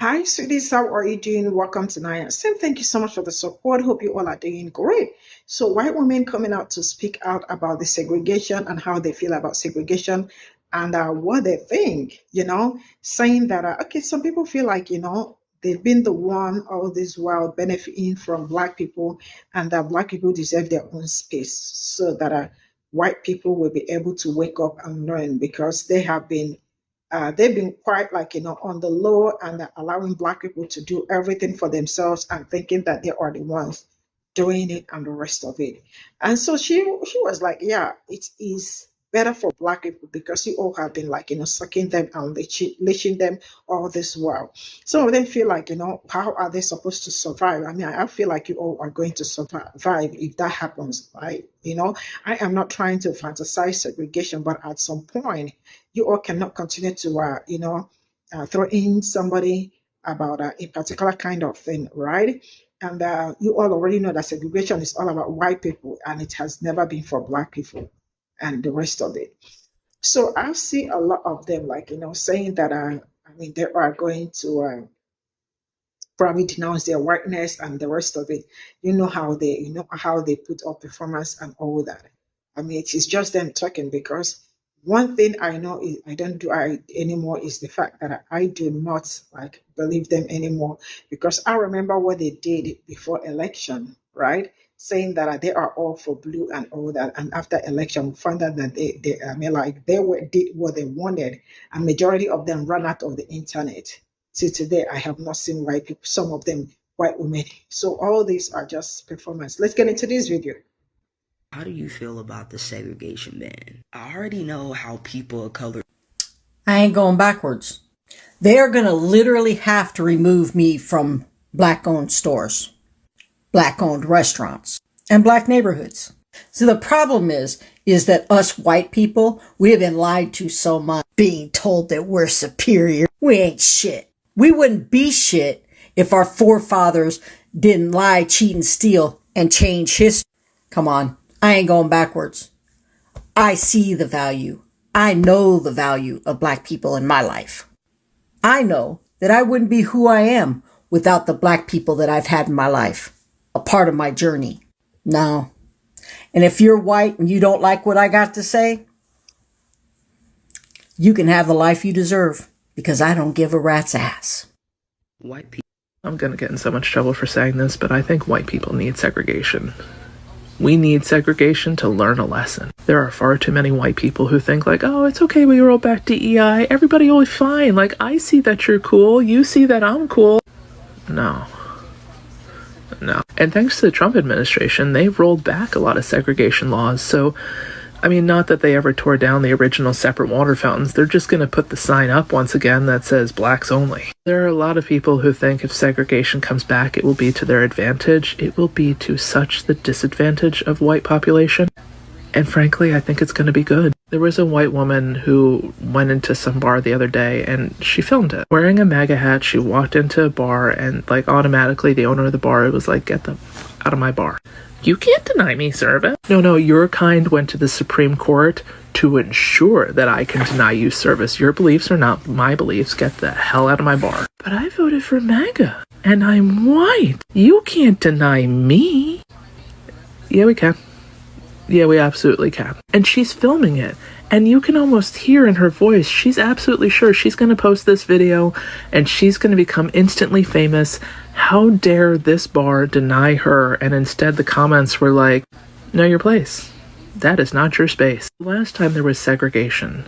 Hi, sweeties. How are you doing? Welcome tonight. Sam, thank you so much for the support. Hope you all are doing great. So, white women coming out to speak out about the segregation and how they feel about segregation and what they think, saying that, okay, some people feel like, they've been the one all this while benefiting from Black people and that Black people deserve their own space so that white people will be able to wake up and learn because they've been quite like on the low and allowing Black people to do everything for themselves and thinking that they are the ones doing it and the rest of it. And so she was like, yeah, it is better for Black people because you all have been like sucking them and leashing them all this while. Some of them feel like how are they supposed to survive? I mean, I feel like you all are going to survive if that happens, right? I am not trying to fantasize segregation, but at some point you all cannot continue to throw in somebody about a particular kind of thing, right? And you all already know that segregation is all about white people and it has never been for Black people and the rest of it. So I see a lot of them like saying that they are going to probably denounce their whiteness and the rest of it. You know how they put up performance and all that. I mean, it is just them talking because one thing I know is I don't do I anymore is the fact that I do not like believe them anymore because I remember what they did before election, right? Saying that they are all for blue and all that, and after election, we found out that they did what they wanted, and majority of them ran out of the internet. Till today, I have not seen white people, some of them white women. So all these are just performance. Let's get into this video. How do you feel about the segregation ban? I already know how people of color... I ain't going backwards. They are going to literally have to remove me from Black-owned stores, Black-owned restaurants, and Black neighborhoods. So the problem is that us white people, we have been lied to so much, being told that we're superior. We ain't shit. We wouldn't be shit if our forefathers didn't lie, cheat, and steal and change history. Come on. I ain't going backwards. I see the value. I know the value of Black people in my life. I know that I wouldn't be who I am without the Black people that I've had in my life, a part of my journey. No. And if you're white and you don't like what I got to say, you can have the life you deserve because I don't give a rat's ass. White people... I'm going to get in so much trouble for saying this, but I think white people need segregation. We need segregation to learn a lesson. There are far too many white people who think like, oh, it's okay, we roll back DEI, everybody will be fine. Like, I see that you're cool, you see that I'm cool. No. And thanks to the Trump administration, they've rolled back a lot of segregation laws. So, I mean, not that they ever tore down the original separate water fountains. They're just going to put the sign up once again that says blacks only. There are a lot of people who think if segregation comes back, it will be to their advantage. It will be to such the disadvantage of white population. And frankly, I think it's going to be good. There was a white woman who went into some bar the other day and she filmed it. Wearing a MAGA hat, she walked into a bar and like automatically the owner of the bar was like, get the out of my bar. You can't deny me service. No, your kind went to the Supreme Court to ensure that I can deny you service. Your beliefs are not my beliefs. Get the hell out of my bar. But I voted for MAGA, and I'm white. You can't deny me. Yeah, we can. Yeah, we absolutely can. And she's filming it. And you can almost hear in her voice, she's absolutely sure she's going to post this video and she's going to become instantly famous. How dare this bar deny her? And instead the comments were like, know your place. That is not your space. Last time there was segregation,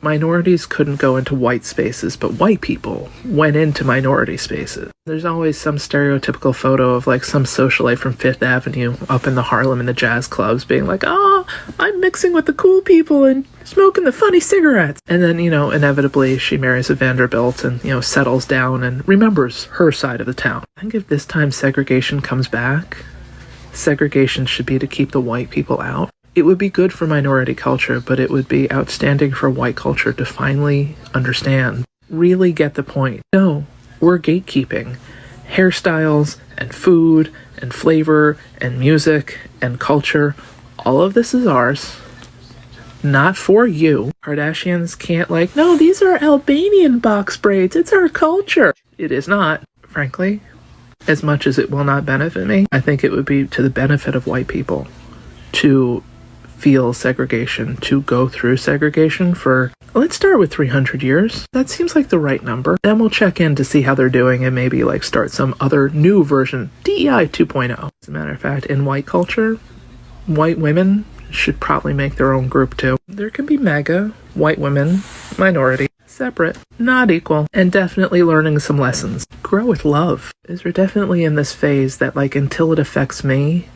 minorities couldn't go into white spaces, but white people went into minority spaces. There's always some stereotypical photo of like some socialite from Fifth Avenue up in the Harlem in the jazz clubs being like, oh, I'm mixing with the cool people and smoking the funny cigarettes. And then, inevitably she marries a Vanderbilt and, settles down and remembers her side of the town. I think if this time segregation comes back, segregation should be to keep the white people out. It would be good for minority culture, but it would be outstanding for white culture to finally understand, really get the point. No, we're gatekeeping. Hairstyles and food and flavor and music and culture, all of this is ours. not for you. Kardashians can't no, these are Albanian box braids. It's our culture. It is not, frankly. As much as it will not benefit me, I think it would be to the benefit of white people to feel segregation, to go through segregation for, let's start with 300 years. That seems like the right number. Then we'll check in to see how they're doing and maybe start some other new version, DEI 2.0. As a matter of fact, in white culture, white women should probably make their own group too. There can be MAGA, white women, minority, separate, not equal, and definitely learning some lessons. Grow with love. We're definitely in this phase that until it affects me,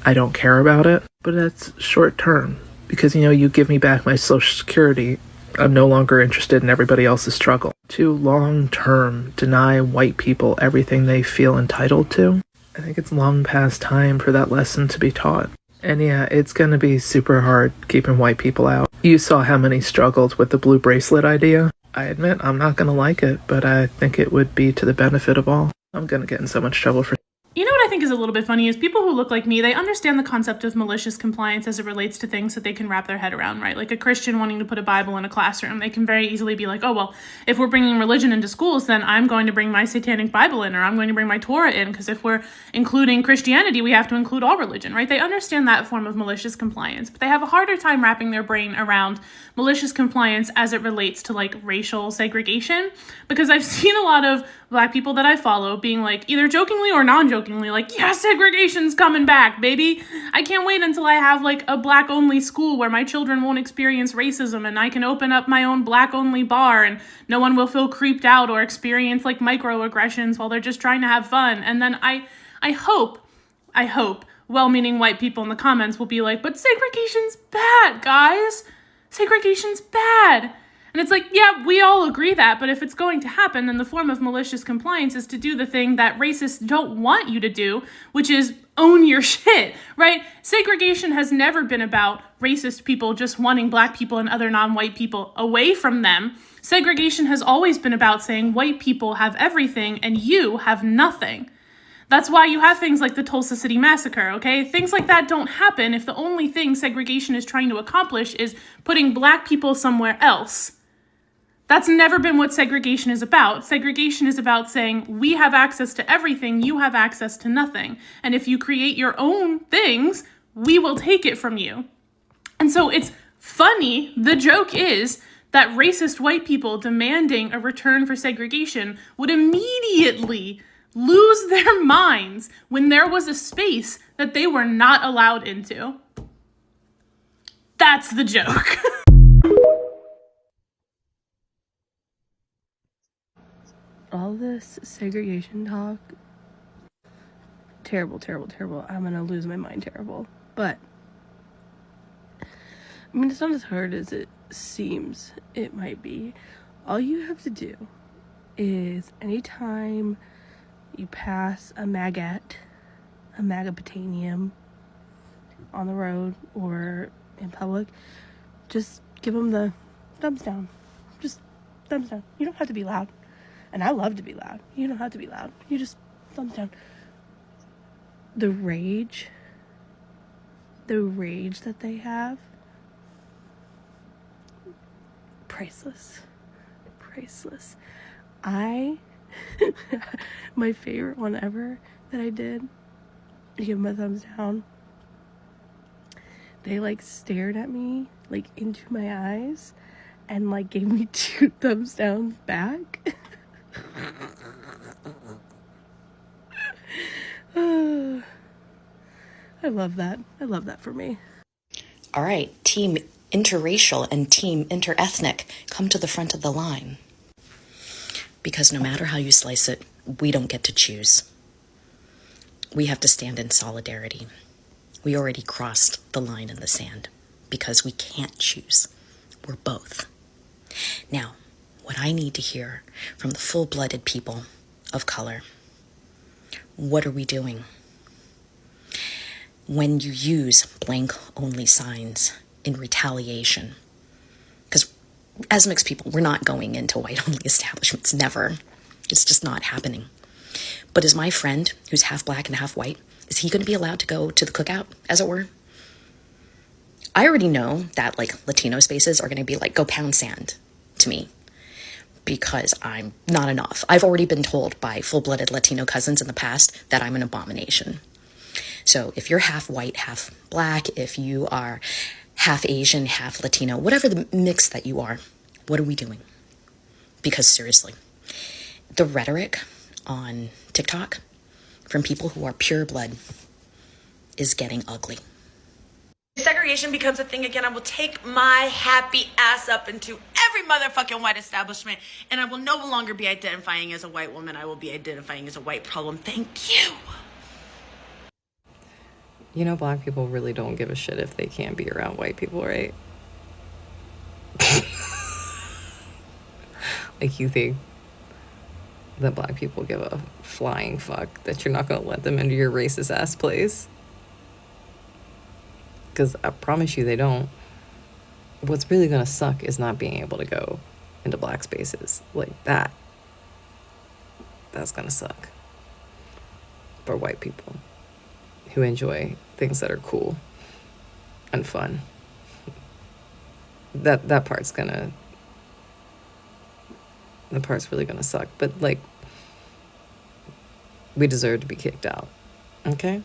I don't care about it, but that's short term. Because, you give me back my Social Security, I'm no longer interested in everybody else's struggle. To long term deny white people everything they feel entitled to, I think it's long past time for that lesson to be taught. And yeah, it's going to be super hard keeping white people out. You saw how many struggled with the blue bracelet idea. I admit I'm not going to like it, but I think it would be to the benefit of all. I'm going to get in so much trouble for... You know what I think is a little bit funny is people who look like me, they understand the concept of malicious compliance as it relates to things that they can wrap their head around, right? Like a Christian wanting to put a Bible in a classroom, they can very easily be like, oh, well, if we're bringing religion into schools, then I'm going to bring my satanic Bible in, or I'm going to bring my Torah in, because if we're including Christianity, we have to include all religion, right? They understand that form of malicious compliance, but they have a harder time wrapping their brain around malicious compliance as it relates to racial segregation, because I've seen a lot of Black people that I follow being either jokingly or non-jokingly yeah, segregation's coming back, baby. I can't wait until I have a Black-only school where my children won't experience racism and I can open up my own Black-only bar and no one will feel creeped out or experience microaggressions while they're just trying to have fun. And then I hope well-meaning white people in the comments will be but segregation's bad, guys. Segregation's bad. And it's yeah, we all agree that, but if it's going to happen, then the form of malicious compliance is to do the thing that racists don't want you to do, which is own your shit, right? Segregation has never been about racist people just wanting Black people and other non-white people away from them. Segregation has always been about saying white people have everything and you have nothing. That's why you have things like the Tulsa City Massacre, okay? Things like that don't happen if the only thing segregation is trying to accomplish is putting Black people somewhere else. That's never been what segregation is about. Segregation is about saying, we have access to everything, you have access to nothing. And if you create your own things, we will take it from you. And so it's funny, the joke is that racist white people demanding a return for segregation would immediately lose their minds when there was a space that they were not allowed into. That's the joke. All this segregation talk, terrible, terrible, terrible. I'm gonna lose my mind, terrible. But, it's not as hard as it seems it might be. All you have to do is anytime you pass a maggot, a magapatanium on the road or in public, just give them the thumbs down. Just thumbs down. You don't have to be loud. And I love to be loud. You don't have to be loud. You just thumbs down. The rage that they have, priceless. My favorite one ever that I did, I give them a thumbs down. They stared at me into my eyes and gave me 2 thumbs down back. I love that. I love that for me. All right, team interracial and team interethnic, come to the front of the line. Because no matter how you slice it, we don't get to choose. We have to stand in solidarity. We already crossed the line in the sand because we can't choose. We're both. Now, what I need to hear from the full-blooded people of color, what are we doing? When you use blank-only signs in retaliation, because as mixed people, we're not going into white-only establishments, never. It's just not happening. But is my friend, who's half Black and half white, is he going to be allowed to go to the cookout, as it were? I already know that like Latino spaces are going to be like, go pound sand to me because I'm not enough. I've already been told by full-blooded Latino cousins in the past that I'm an abomination. So if you're half white, half black, if you are half Asian, half Latino, whatever the mix that you are, what are we doing? Because seriously, the rhetoric on TikTok from people who are pure blood is getting ugly. If segregation becomes a thing again, I will take my happy ass up into every motherfucking white establishment, and I will no longer be identifying as a white woman. I will be identifying as a white problem. Thank you. You know, black people really don't give a shit if they can't be around white people, right? Like, you think that black people give a flying fuck that you're not gonna let them into your racist ass place? Because I promise you they don't. What's really gonna suck is not being able to go into black spaces like that. That's gonna suck for white people who enjoy things that are cool and fun. That part's really gonna suck. But like, we deserve to be kicked out. Okay?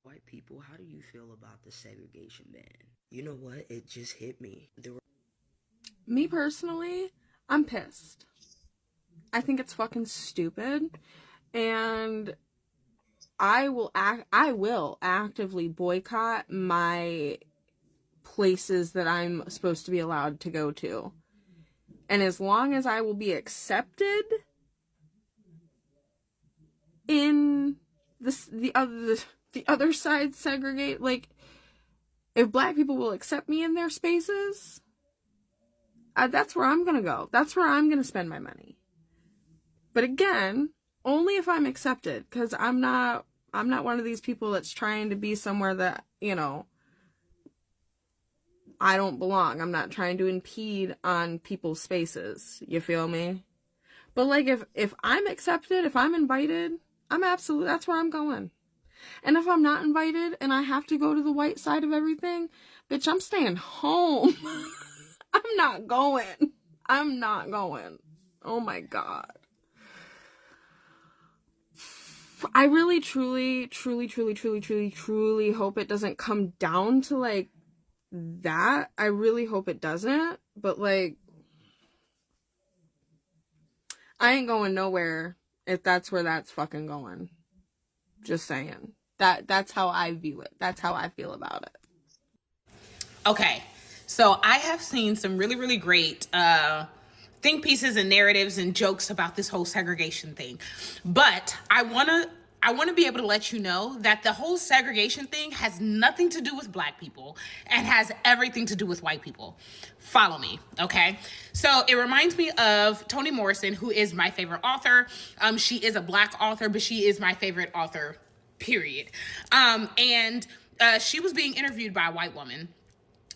White people, how do you feel about the segregation ban? You know what? It just hit me. Me personally, I'm pissed. I think it's fucking stupid, and I will actively boycott my places that I'm supposed to be allowed to go to. And as long as I will be accepted in the other side segregate, like, if black people will accept me in their spaces, that's where I'm gonna go. That's where I'm gonna spend my money. But again, only if I'm accepted, because I'm not one of these people that's trying to be somewhere that, you know, I don't belong. I'm not trying to impede on people's spaces. You feel me? But like, if I'm accepted, if I'm invited, that's where I'm going. And if I'm not invited and I have to go to the white side of everything, bitch, I'm staying home. I'm not going. Oh my God. I really, truly hope it doesn't come down to like that. I really hope it doesn't. But like, I ain't going nowhere if that's where that's fucking going. Just saying. That's how I view it. That's how I feel about it. Okay, so I have seen some really, really great think pieces and narratives and jokes about this whole segregation thing. But I want to be able to let you know that the whole segregation thing has nothing to do with black people and has everything to do with white people. Follow me, okay? So it reminds me of Toni Morrison, who is my favorite author. She is a black author, but she is my favorite author, period. And she was being interviewed by a white woman.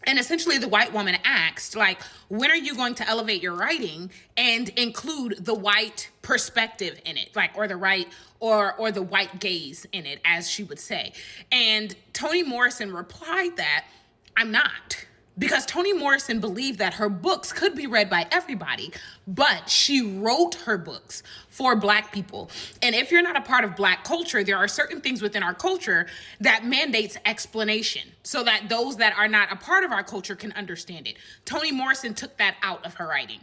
And essentially the white woman asked, like, when are you going to elevate your writing and include the white perspective in it? Like, or the right, or the white gaze in it, as she would say. And Toni Morrison replied that, I'm not. Because Toni Morrison believed that her books could be read by everybody, but she wrote her books for black people. And if you're not a part of black culture, there are certain things within our culture that mandates explanation so that those that are not a part of our culture can understand it. Toni Morrison took that out of her writing.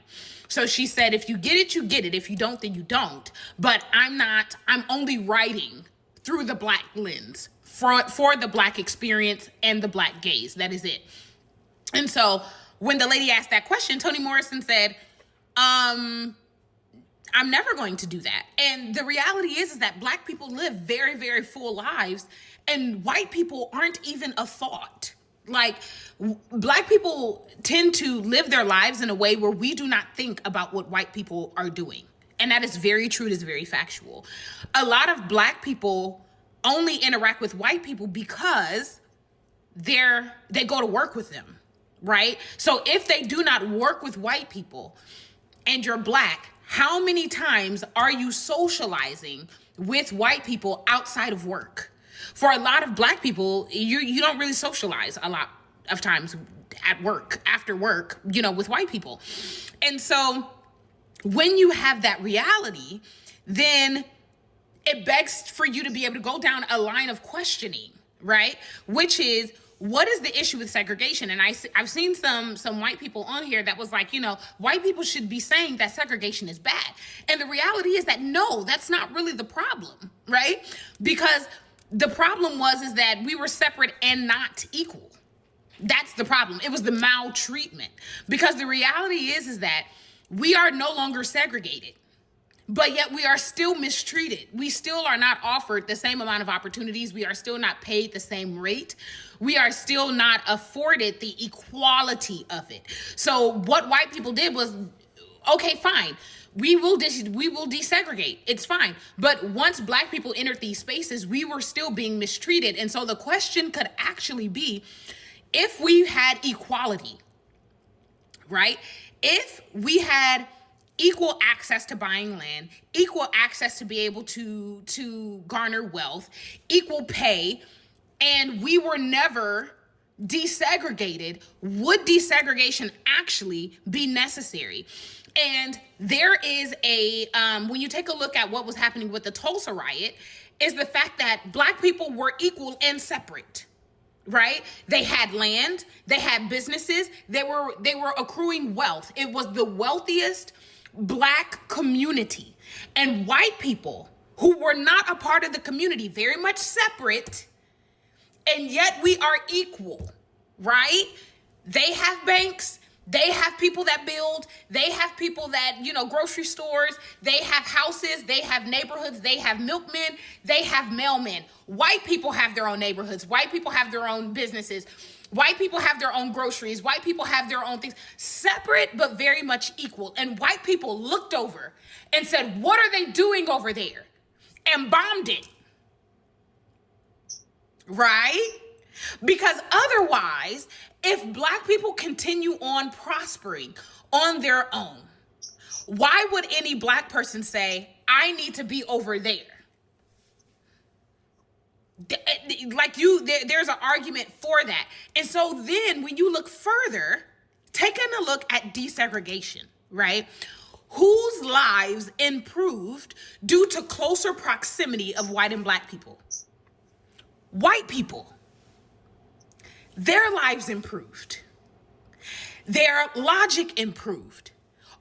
So she said, if you get it, you get it. If you don't, then you don't. But I'm only writing through the black lens for the black experience and the black gaze. That is it. And so when the lady asked that question, Toni Morrison said, I'm never going to do that. And the reality is that black people live very, very full lives, and white people aren't even a thought. Like, black people tend to live their lives in a way where we do not think about what white people are doing. And that is very true. It is very factual. A lot of black people only interact with white people because they go to work with them. Right? So if they do not work with white people and you're black, How many times are you socializing with white people outside of work? For a lot of black people, you don't really socialize a lot of times at work, after work, with white people. And so when you have that reality, then it begs for you to be able to go down a line of questioning, right? Which is, what is the issue with segregation? And I've seen some white people on here that was like, white people should be saying that segregation is bad. And the reality is that no, that's not really the problem, right? Because the problem is that we were separate and not equal. That's the problem. It was the maltreatment. Because the reality is that we are no longer segregated, but yet we are still mistreated. We still are not offered the same amount of opportunities. We are still not paid the same rate. We are still not afforded the equality of it. So what white people did was, okay, fine. We will desegregate. It's fine. But once black people entered these spaces, we were still being mistreated. And so the question could actually be, if we had equality, right? If we had equal access to buying land, equal access to be able to garner wealth, equal pay, and we were never desegregated, would desegregation actually be necessary? And there is when you take a look at what was happening with the Tulsa riot, is the fact that black people were equal and separate. Right? They had land, they had businesses, they were accruing wealth. It was the wealthiest black community. And white people who were not a part of the community, very much separate, and yet we are equal, right? They have banks, they have people that build, they have people that, grocery stores, they have houses, they have neighborhoods, they have milkmen, they have mailmen. White people have their own neighborhoods. White people have their own businesses. White people have their own groceries. White people have their own things, separate but very much equal. And white people looked over and said, what are they doing over there? And bombed it, right? Because otherwise, if black people continue on prospering on their own, why would any black person say, I need to be over there? There's an argument for that. And so then when you look further, taking a look at desegregation, right? Whose lives improved due to closer proximity of white and black people? White people. Their lives improved. Their logic improved.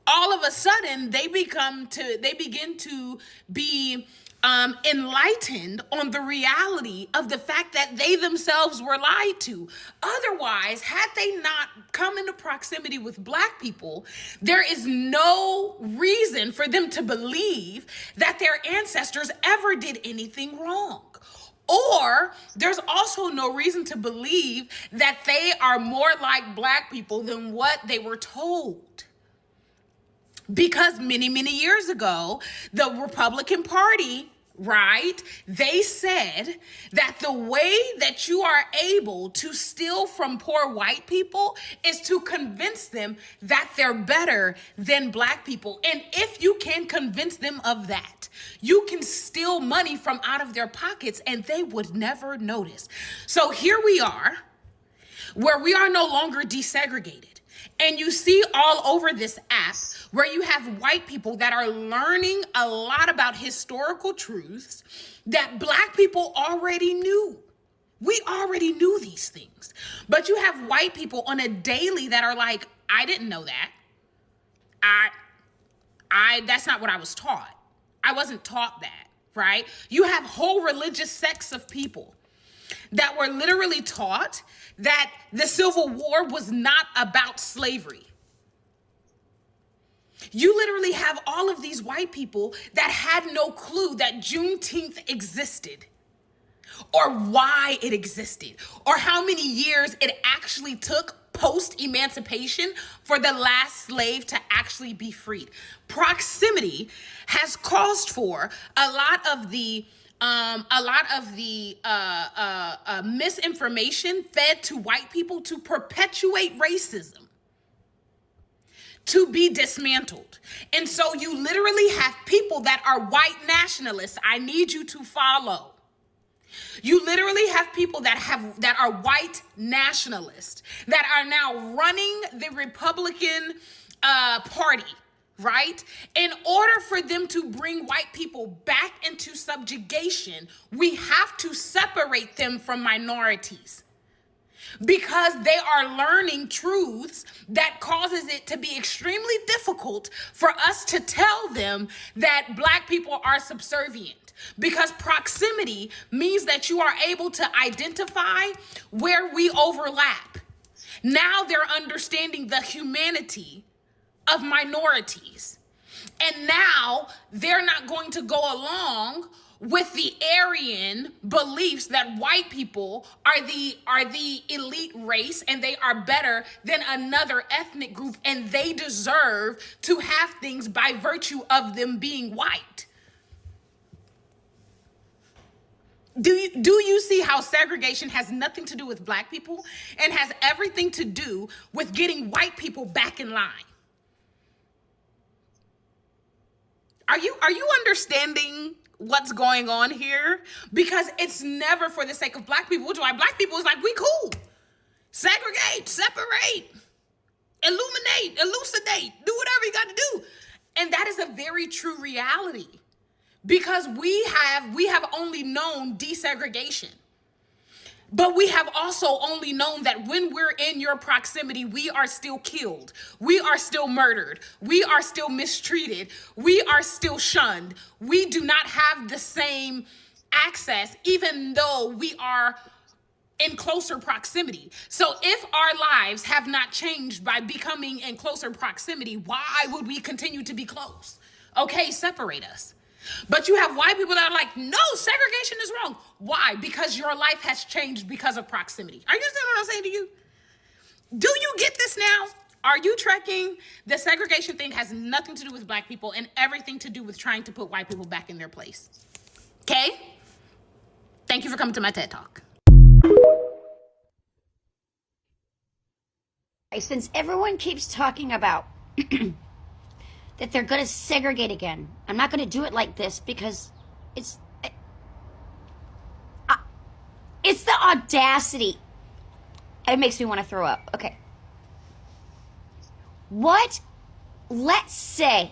All of a sudden, they begin to be enlightened on the reality of the fact that they themselves were lied to. Otherwise, had they not come into proximity with black people, there is no reason for them to believe that their ancestors ever did anything wrong. Or there's also no reason to believe that they are more like black people than what they were told. Because many, many years ago, the Republican Party, right, they said that the way that you are able to steal from poor white people is to convince them that they're better than black people. And if you can convince them of that, you can steal money from out of their pockets and they would never notice. So here we are, where we are no longer desegregated. And you see all over this app where you have white people that are learning a lot about historical truths that black people already knew. We already knew these things. But you have white people on a daily that are like, I didn't know that. That's not what I was taught. I wasn't taught that, right? You have whole religious sects of people that were literally taught that the Civil War was not about slavery. You literally have all of these white people that had no clue that Juneteenth existed, or why it existed, or how many years it actually took post-emancipation for the last slave to actually be freed. Proximity has caused for a lot of the misinformation fed to white people to perpetuate racism. to be dismantled. And so you literally have people that are white nationalists. I need you to follow. You literally have people that are white nationalists that are now running the Republican Party, right? In order for them to bring white people back into subjugation, we have to separate them from minorities, because they are learning truths that causes it to be extremely difficult for us to tell them that black people are subservient. Because proximity means that you are able to identify where we overlap. Now they're understanding the humanity of minorities. And now they're not going to go along with the Aryan beliefs that white people are the elite race and they are better than another ethnic group and they deserve to have things by virtue of them being white. Do you see how segregation has nothing to do with black people and has everything to do with getting white people back in line? Are you understanding what's going on here? Because it's never for the sake of black people, which is why black people is like, we cool. Segregate, separate, illuminate, elucidate, do whatever you got to do. And that is a very true reality. Because we have only known desegregation. But we have also only known that when we're in your proximity, we are still killed. We are still murdered. We are still mistreated. We are still shunned. We do not have the same access, even though we are in closer proximity. So if our lives have not changed by becoming in closer proximity, why would we continue to be close? Okay, separate us. But you have white people that are like, no, segregation is wrong. Why? Because your life has changed because of proximity. Are you understand what I'm saying to you? Do you get this now? Are you tracking? The segregation thing has nothing to do with black people and everything to do with trying to put white people back in their place. Okay? Thank you for coming to my TED Talk. Since everyone keeps talking about that they're going to segregate again, I'm not going to do it like this because it's the audacity. It makes me want to throw up. Okay. What? Let's say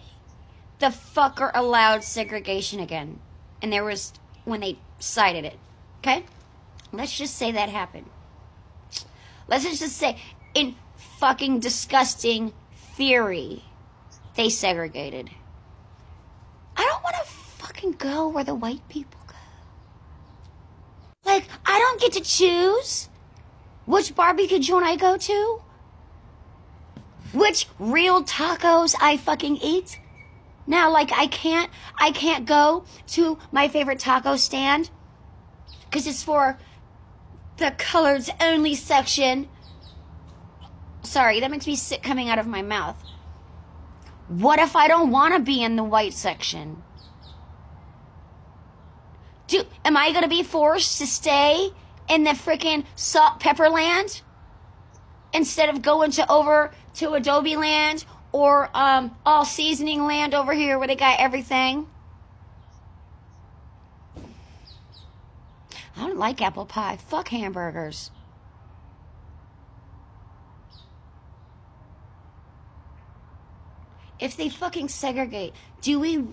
the fucker allowed segregation again. And there was, when they cited it. Okay? Let's just say that happened. Let's just say, in fucking disgusting theory, they segregated. I don't want to fucking go where the white people go. Like, I don't get to choose which barbecue joint I go to, which real tacos I fucking eat. Now, like, I can't go to my favorite taco stand because it's for the coloreds only section. Sorry, that makes me sick coming out of my mouth. What if I don't want to be in the white section? Am I going to be forced to stay in the freaking salt pepper land instead of going over to Adobe land or all seasoning land over here where they got everything? I don't like apple pie. Fuck hamburgers. If they fucking segregate, do we...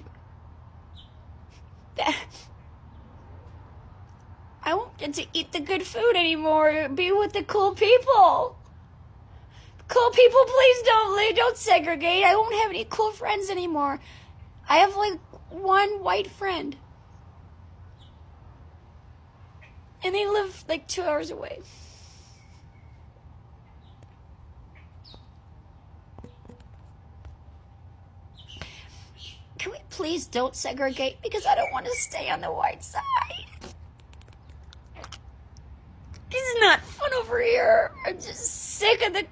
I won't get to eat the good food anymore. Be with the cool people. Cool people, please don't segregate. I won't have any cool friends anymore. I have like one white friend. And they live like 2 hours away. Can we please don't segregate? Because I don't want to stay on the white side. This is not fun over here. I'm just sick of the...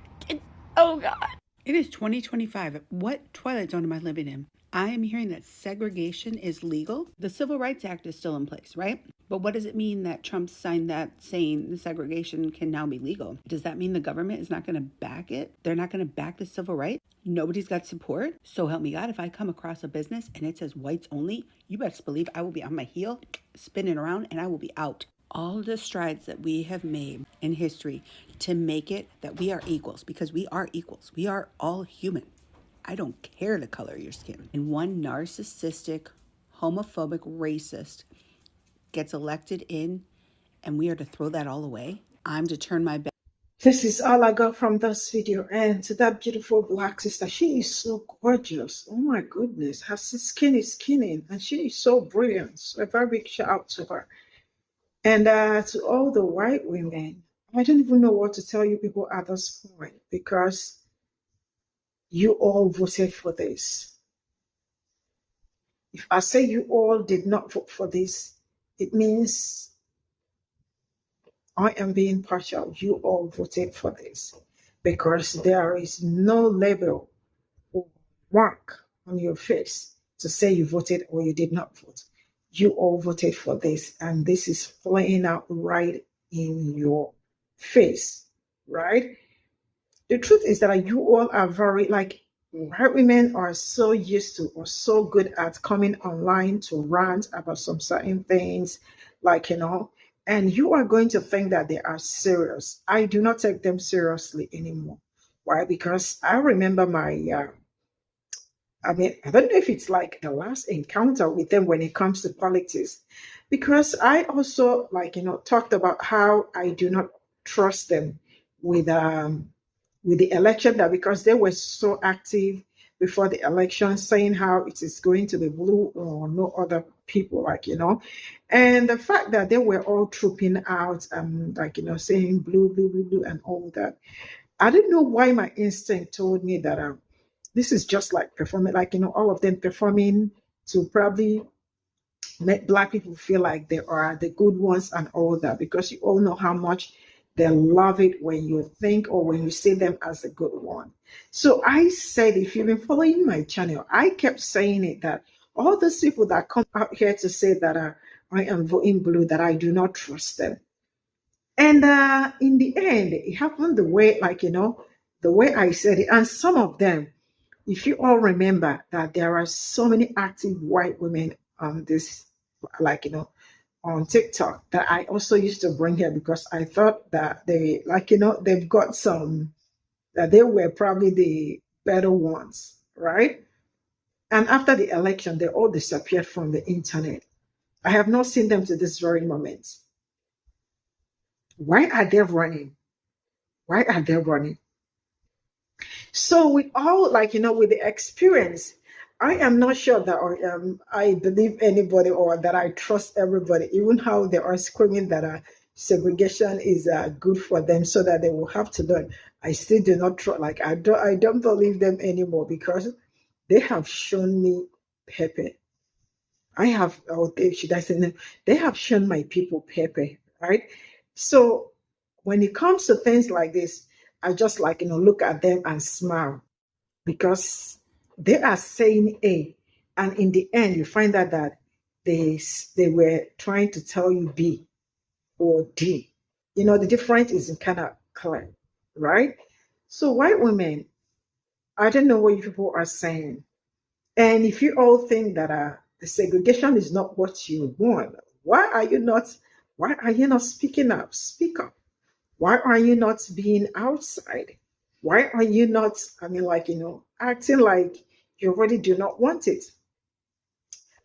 Oh, God. It is 2025. What Twilight Zone am I living in? I am hearing that segregation is legal. The Civil Rights Act is still in place, right? But what does it mean that Trump signed that saying the segregation can now be legal? Does that mean the government is not going to back it? They're not going to back the civil rights? Nobody's got support? So help me God, if I come across a business and it says whites only, you best believe I will be on my heel, spinning around, and I will be out. All the strides that we have made in history to make it that we are equals, because we are equals. We are all human. I don't care the color of your skin. And one narcissistic, homophobic racist gets elected in, and we are to throw that all away. I'm to turn my back. This is all I got from this video. And to that beautiful black sister, she is so gorgeous. Oh my goodness. Her skin is skinning and she is so brilliant. So a very big shout out to her. And to all the white women, I don't even know what to tell you people at this point, because you all voted for this. If I say you all did not vote for this, it means I am being partial. You all voted for this, because there is no label or mark on your face to say you voted or you did not vote. You all voted for this, and this is playing out right in your face, right? The truth is that you all are very, like, white women are so used to or so good at coming online to rant about some certain things, like, and you are going to think that they are serious. I do not take them seriously anymore. Why? Because I remember I don't know if it's like the last encounter with them when it comes to politics, because I also, like, talked about how I do not trust them with the election, that because they were so active before the election saying how it is going to be blue or no other people, like, and the fact that they were all trooping out and, like, saying blue, blue, blue, blue and all that. I didn't know why my instinct told me that this is just like performing, like, all of them performing to probably make black people feel like they are the good ones and all that, because you all know how much they love it when you think or when you see them as a good one. So I said, if you've been following my channel, I kept saying it, that all those people that come out here to say that I am voting blue, that I do not trust them. And in the end, it happened the way, like, the way I said it. And some of them, if you all remember that there are so many active white women on this, like, on TikTok, that I also used to bring here, because I thought that they, like, they've got some, that they were probably the better ones, right? And after the election, they all disappeared from the internet. I have not seen them to this very moment. Why are they running? Why are they running? So with all, like, with the experience, I am not sure that I believe anybody or that I trust everybody, even how they are screaming that segregation is good for them so that they will have to learn. I still do not trust, like, I don't believe them anymore, because they have shown me Pe0ple. I have, should I say, no, they have shown my people Pe0ple, right? So when it comes to things like this, I just, like, look at them and smile, because they are saying A, and in the end, you find out that they were trying to tell you B or D. The difference is kind of clear, right? So white women, I don't know what you people are saying. And if you all think that the segregation is not what you want, why are you not speaking up? Speak up. Why are you not being outside? Why are you not, like, acting like you already do not want it?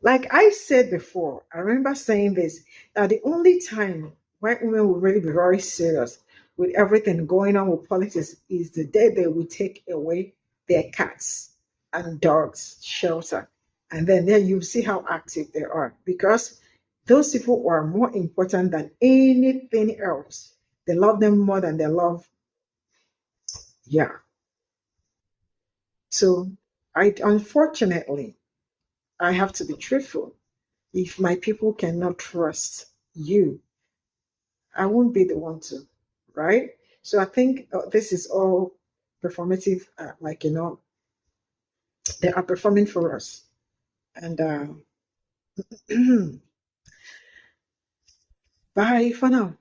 Like I said before, I remember saying this, that the only time white women will really be very serious with everything going on with politics is the day they will take away their cats and dogs shelter. And then you see how active they are, because those people are more important than anything else. They love them more than they love, yeah. So unfortunately, I have to be truthful. If my people cannot trust you, I won't be the one to, right? So I think this is all performative, like, they are performing for us. And Bye for now.